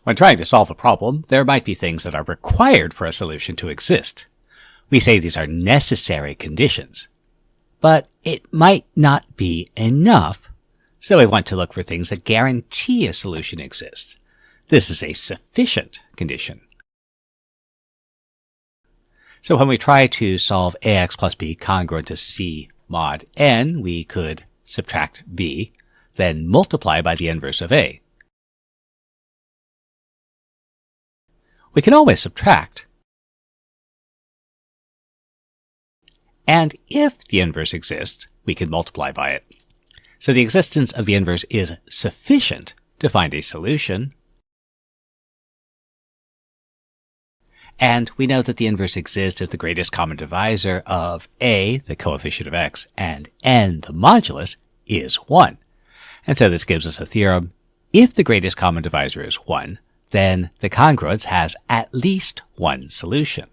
When trying to solve a problem, there might be things that are required for a solution to exist. We say these are necessary conditions. But it might not be enough, so we want to look for things that guarantee a solution exists. This is a sufficient condition. So when we try to solve ax plus b congruent to c mod n, we could subtract b, then multiply by the inverse of a. We can always subtract. And if the inverse exists, we can multiply by it. So the existence of the inverse is sufficient to find a solution. And we know that the inverse exists if the greatest common divisor of a, the coefficient of x, and n, the modulus, is 1. And so this gives us a theorem. If the greatest common divisor is 1, then the congruence has at least one solution.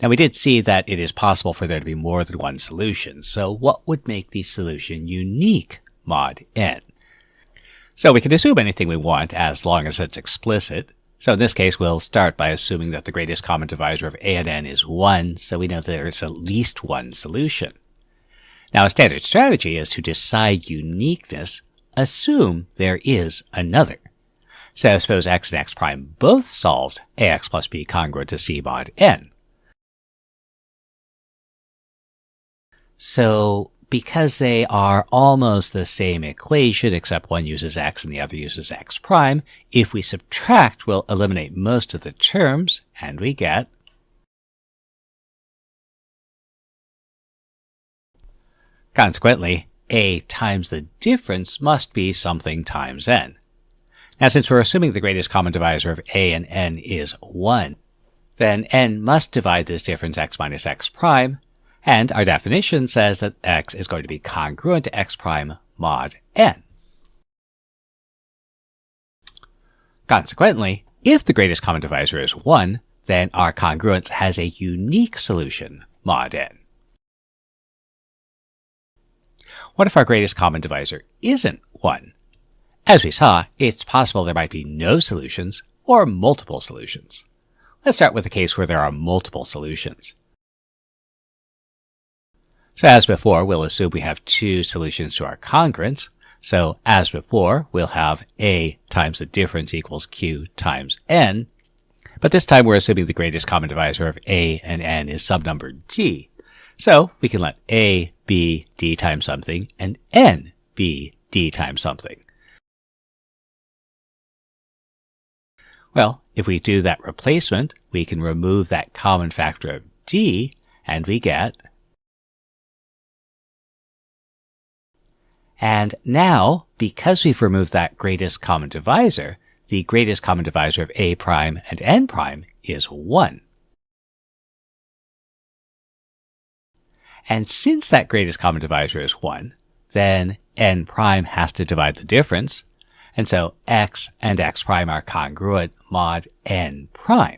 Now we did see that it is possible for there to be more than one solution, so what would make the solution unique mod n? So we can assume anything we want as long as it's explicit. So in this case, we'll start by assuming that the greatest common divisor of a and n is 1, so we know that there is at least one solution. Now a standard strategy is to decide uniqueness, assume there is another. So suppose x and x prime both solved ax plus b congruent to c mod n. So because they are almost the same equation, except one uses x and the other uses x prime, if we subtract, we'll eliminate most of the terms, and we get consequently, a times the difference must be something times n. Now since we're assuming the greatest common divisor of a and n is 1, then n must divide this difference x minus x prime, and our definition says that x is going to be congruent to x prime mod n. Consequently, if the greatest common divisor is 1, then our congruence has a unique solution mod n. What if our greatest common divisor isn't 1? As we saw, it's possible there might be no solutions or multiple solutions. Let's start with a case where there are multiple solutions. So as before, we'll assume we have two solutions to our congruence. So as before, we'll have a times the difference equals q times n. But this time we're assuming the greatest common divisor of a and n is some number d. So we can let a be d times something and n be d times something. Well, if we do that replacement, we can remove that common factor of d, and we get. And now, because we've removed that greatest common divisor, the greatest common divisor of a prime and n prime is 1. And since that greatest common divisor is 1, then n prime has to divide the difference, and so x and x prime are congruent mod n prime.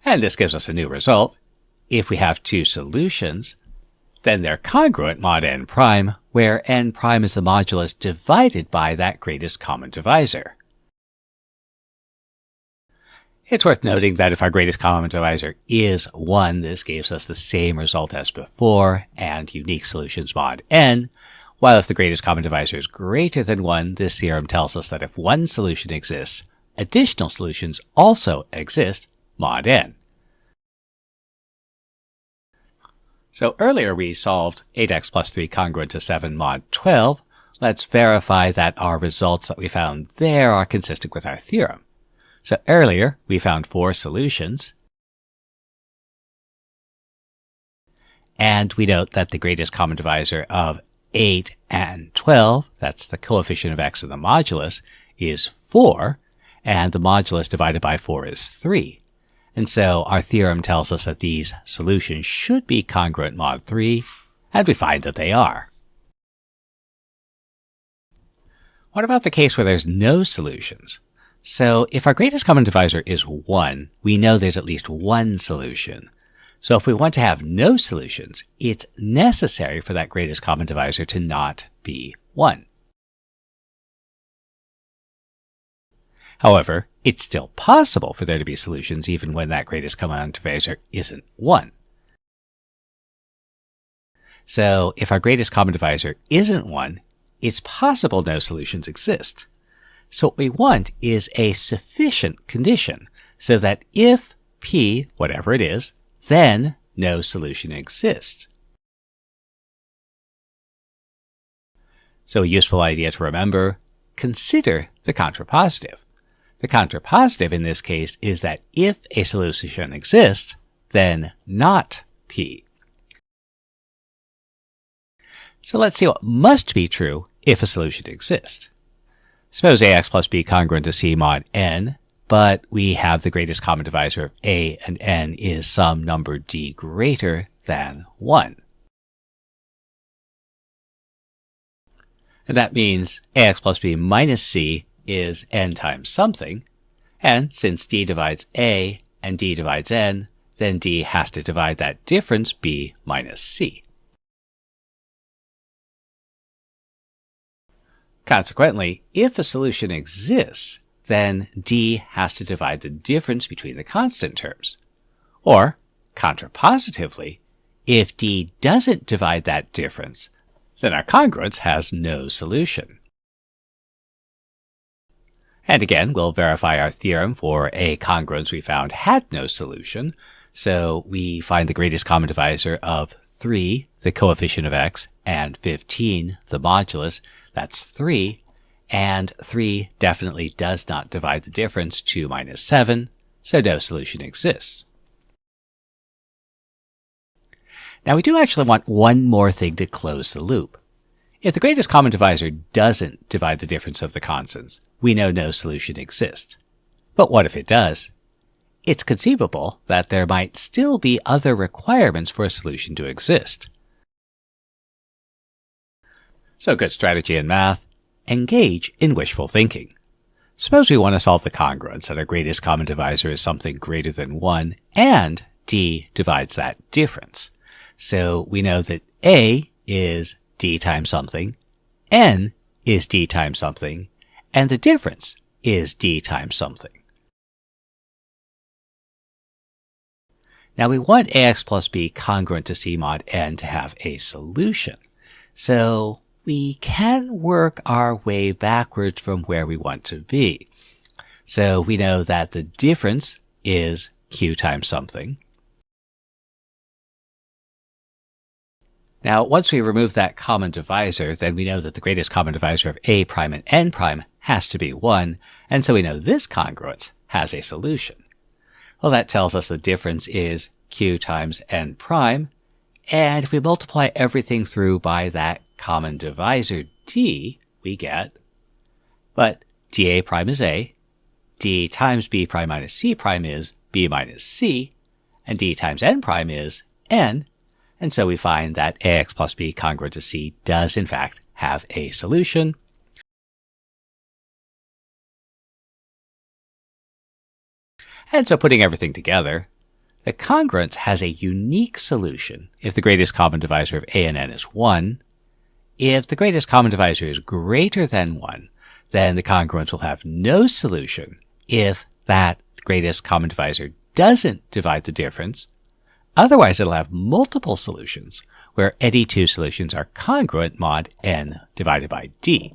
And this gives us a new result. If we have two solutions, then they're congruent mod n prime, where n prime is the modulus divided by that greatest common divisor. It's worth noting that if our greatest common divisor is 1, this gives us the same result as before, and unique solutions mod n, while if the greatest common divisor is greater than 1, this theorem tells us that if one solution exists, additional solutions also exist mod n. So earlier we solved 8x plus 3 congruent to 7 mod 12. Let's verify that our results that we found there are consistent with our theorem. So earlier we found 4 solutions. And we note that the greatest common divisor of 8 and 12, that's the coefficient of x and the modulus, is 4. And the modulus divided by 4 is 3. And so our theorem tells us that these solutions should be congruent mod 3, and we find that they are. What about the case where there's no solutions? So if our greatest common divisor is 1, we know there's at least one solution. So if we want to have no solutions, it's necessary for that greatest common divisor to not be 1. However, it's still possible for there to be solutions even when that greatest common divisor isn't 1. So if our greatest common divisor isn't 1, it's possible no solutions exist. So what we want is a sufficient condition so that if P, whatever it is, then no solution exists. So a useful idea to remember, consider the contrapositive. The contrapositive in this case is that if a solution exists, then not P. So let's see what must be true if a solution exists. Suppose AX plus B congruent to C mod n, but we have the greatest common divisor of A and n is some number D greater than 1. And that means AX plus B minus C is n times something, and since D divides A and D divides n, then D has to divide that difference B minus C. Consequently, if a solution exists, then D has to divide the difference between the constant terms. Or, contrapositively, if D doesn't divide that difference, then our congruence has no solution. And again, we'll verify our theorem for a congruence we found had no solution. So we find the greatest common divisor of 3, the coefficient of x, and 15, the modulus. That's 3, and 3 definitely does not divide the difference, 2 minus 7, so no solution exists. Now we do actually want one more thing to close the loop. If the greatest common divisor doesn't divide the difference of the constants, we know no solution exists. But what if it does? It's conceivable that there might still be other requirements for a solution to exist. So good strategy in math, engage in wishful thinking. Suppose we want to solve the congruence that our greatest common divisor is something greater than 1 and D divides that difference. So we know that A is D times something, N is D times something, and the difference is D times something. Now we want AX plus B congruent to C mod n to have a solution. So we can work our way backwards from where we want to be. So we know that the difference is Q times something. Now, once we remove that common divisor, then we know that the greatest common divisor of A prime and N prime has to be 1, and so we know this congruence has a solution. Well, that tells us the difference is Q times N prime, and if we multiply everything through by that common divisor D, we get, but dA prime is A, D times B prime minus C prime is B minus C, and D times N prime is N, and so we find that AX plus B congruent to C does in fact have a solution. And so putting everything together, the congruence has a unique solution if the greatest common divisor of A and N is 1. If the greatest common divisor is greater than 1, then the congruence will have no solution if that greatest common divisor doesn't divide the difference. Otherwise, it'll have multiple solutions where any two solutions are congruent mod n divided by d.